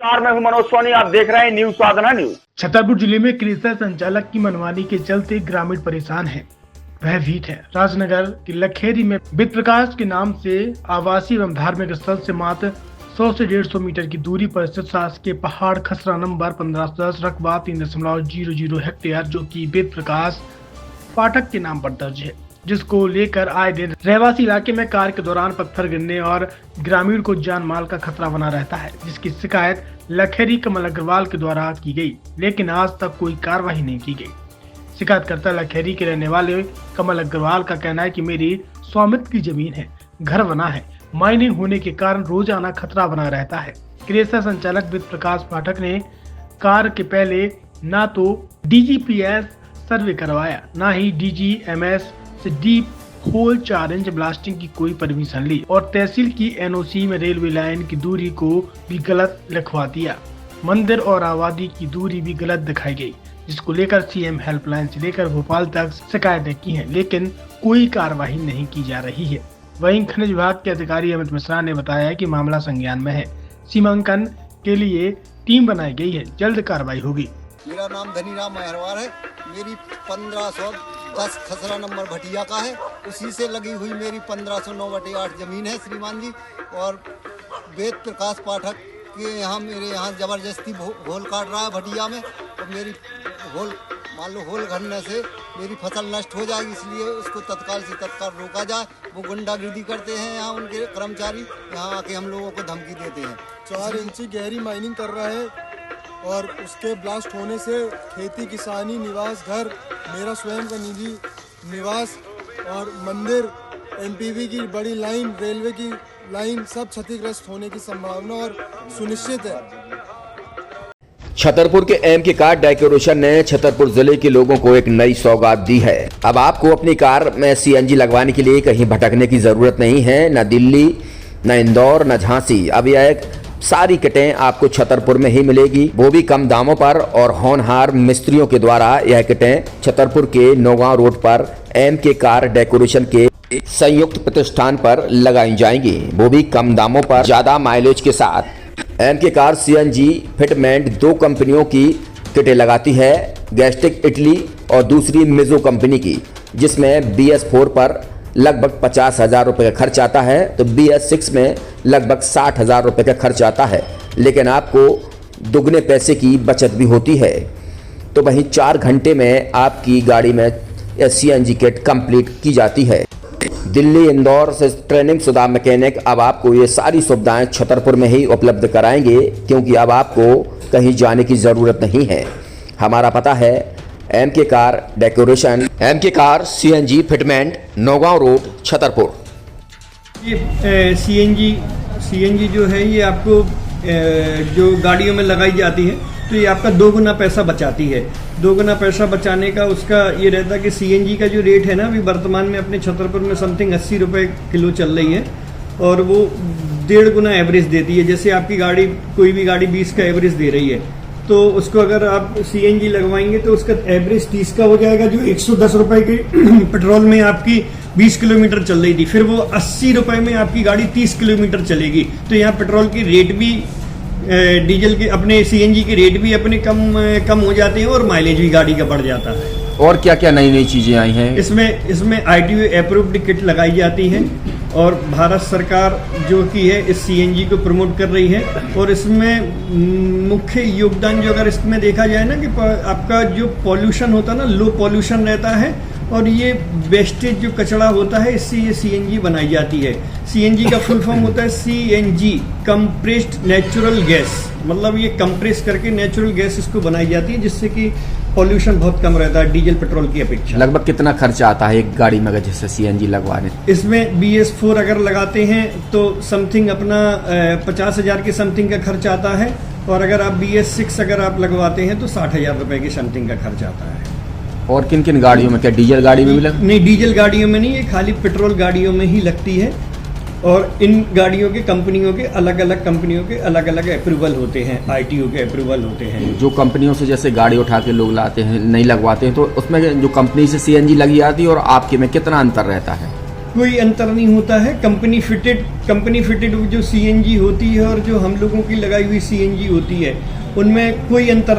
मैं हूं मनोज सोनी, आप देख रहे हैं न्यूज साधना न्यूज। छतरपुर जिले में कृषि संचालक की मनमानी के चलते ग्रामीण परेशान हैं। भयभीत है। राजनगर के लखेरी में वित्त प्रकाश के नाम से आवासीय एवं धार्मिक स्थल से मात्र 100 से 150 मीटर की दूरी पर स्थित शासकीय पहाड़ खसरा नंबर 1510 रकबा 3.00 हेक्टेयर, जो कि वित्त प्रकाश पाठक के नाम पर दर्ज है, जिसको लेकर आए दिन रहवासी इलाके में कार्य के दौरान पत्थर गिरने और ग्रामीण को जान माल का खतरा बना रहता है, जिसकी शिकायत लखेरी कमल अग्रवाल के द्वारा की गई, लेकिन आज तक कोई कार्रवाई नहीं की गई। शिकायतकर्ता लखेरी के रहने वाले कमल अग्रवाल का कहना है कि मेरी स्वामित्व की जमीन है, घर बना है, माइनिंग होने के कारण रोजाना खतरा बना रहता है। कृषि संचालक वित्त प्रकाश पाठक ने कार्य के पहले न तो DGPS सर्वे करवाया, न ही DGMS से डीप होल 4 इंच ब्लास्टिंग की कोई परमिशन ली और तहसील की NOC में रेलवे लाइन की दूरी को भी गलत लिखवा दिया। मंदिर और आबादी की दूरी भी गलत दिखाई गई, जिसको लेकर CM हेल्पलाइन से लेकर भोपाल तक शिकायतें की हैं, लेकिन कोई कार्रवाई नहीं की जा रही है। वहीं खनिज विभाग के अधिकारी अमित मिश्रा ने बताया कि मामला संज्ञान में है, सीमांकन के लिए टीम बनाई गई है, जल्द कार्रवाई होगी। मेरा नाम धनीराम मेहरवार है। मेरी 1510 खसरा नंबर भटिया का है, उसी से लगी हुई मेरी 1509/8 जमीन है श्रीमान जी। और वेद प्रकाश पाठक के यहाँ मेरे यहाँ ज़बरदस्ती होल काट रहा है भटिया में, और मेरी होल मान लो होल घरने से मेरी फसल नष्ट हो जाएगी, इसलिए उसको तत्काल से तत्काल रोका जाए। वो गुंडागिर्दी करते हैं यहाँ उनके कर्मचारी, यहाँ आके हम लोगों को धमकी देते हैं। 4 इंची गहरी माइनिंग कर रहा है और उसके ब्लास्ट होने से खेती किसानी निवास घर, मेरा स्वयं का निजी निवास और मंदिर, MPV की बड़ी लाइन, रेलवे की लाइन सब क्षतिग्रस्त होने की संभावना और सुनिश्चित है। छतरपुर के MK कार डेकोरेशन ने छतरपुर जिले के लोगों को एक नई सौगात दी है। अब आपको अपनी कार में CNG लगवाने के लिए कहीं भटकने की जरूरत नहीं है, न दिल्ली, न इंदौर, न झांसी। अब यह एक सारी किटें आपको छतरपुर में ही मिलेगी, वो भी कम दामों पर और होनहार मिस्त्रियों के द्वारा। यह किटें छतरपुर के नौगांव रोड पर MK कार डेकोरेशन के संयुक्त प्रतिष्ठान पर लगाई जाएंगी, वो भी कम दामों पर, ज्यादा माइलेज के साथ। MK कार CNG फिटमेंट 2 कंपनियों की किटें लगाती है, गैस्टिक इटली और दूसरी मिजो कंपनी की, जिसमें BS4 पर लगभग 50,000 रुपये का खर्च आता है, तो BS6 में लगभग 60,000 रुपये का खर्च आता है, लेकिन आपको दुगने पैसे की बचत भी होती है। तो वहीं 4 घंटे में आपकी गाड़ी में CNG किट कंप्लीट की जाती है। दिल्ली, इंदौर से ट्रेनिंग शुदा मैकेनिक अब आपको ये सारी सुविधाएं छतरपुर में ही उपलब्ध कराएंगे, क्योंकि अब आपको कहीं जाने की ज़रूरत नहीं है। हमारा पता है MK car decoration, MK car CNG fitment, Naugaon road, Chhatarpur. ये CNG जो है ये आपको जो गाड़ियों में लगाई जाती है, तो ये आपका 2 गुना पैसा बचाती है। 2 गुना पैसा बचाने का उसका ये रहता है कि CNG का जो रेट है ना, अभी वर्तमान में अपने छतरपुर में समथिंग 80 रुपये किलो चल रही है, और वो 1.5 गुना एवरेज देती है। जैसे आपकी गाड़ी, कोई भी गाड़ी 20 का एवरेज दे रही है, तो उसको अगर आप CNG लगवाएंगे तो उसका एवरेज 30 का हो जाएगा, जो 110 रुपये के पेट्रोल में आपकी 20 किलोमीटर चल रही थी, फिर वो 80 रुपये में आपकी गाड़ी 30 किलोमीटर चलेगी। तो यहाँ पेट्रोल की रेट भी, डीजल के, अपने CNG के रेट भी अपने कम हो जाते हैं और माइलेज भी गाड़ी का बढ़ जाता है। और क्या क्या नई नई चीज़ें आई हैं? इसमें ITO अप्रूव्ड किट लगाई जाती है, और भारत सरकार जो की है इस CNG को प्रमोट कर रही है। और इसमें मुख्य योगदान जो अगर इसमें देखा जाए ना, कि आपका जो पॉल्यूशन होता है ना, लो पॉल्यूशन रहता है, और ये वेस्टेज जो कचरा होता है, इससे ये CNG बनाई जाती है। CNG का फुल फॉर्म होता है CNG, कंप्रेस्ड नेचुरल गैस, मतलब ये कंप्रेस करके नेचुरल गैस इसको बनाई जाती है, जिससे कि पॉल्यूशन बहुत कम रहता है डीजल पेट्रोल की अपेक्षा। लगभग कितना खर्चा आता है एक गाड़ी में अगर जैसे CNG लगवाने? इसमें BS4 अगर लगाते हैं तो समथिंग अपना 50,000 के समथिंग का खर्च आता है, और अगर आप BS6 अगर आप लगवाते हैं तो 60,000 रुपये की समथिंग का खर्च आता है। और किन किन गाड़ियों में, क्या डीजल गाड़ी में भी नहीं, डीजल गाड़ियों में नहीं, ये खाली पेट्रोल गाड़ियों में ही लगती है। और इन गाड़ियों के कंपनियों के अलग अलग अप्रूवल होते हैं, ITO के अप्रूवल होते हैं। जो कंपनियों से जैसे गाड़ी उठा के लोग लाते हैं, नहीं लगवाते हैं, तो उसमें जो कंपनी से CNG लगी आती है और आपके में कितना अंतर रहता है? कोई अंतर नहीं होता है। कंपनी फिटेड जो सीएनजी होती है और जो हम लोगों की लगाई हुई सीएनजी होती है, उनमें कोई अंतर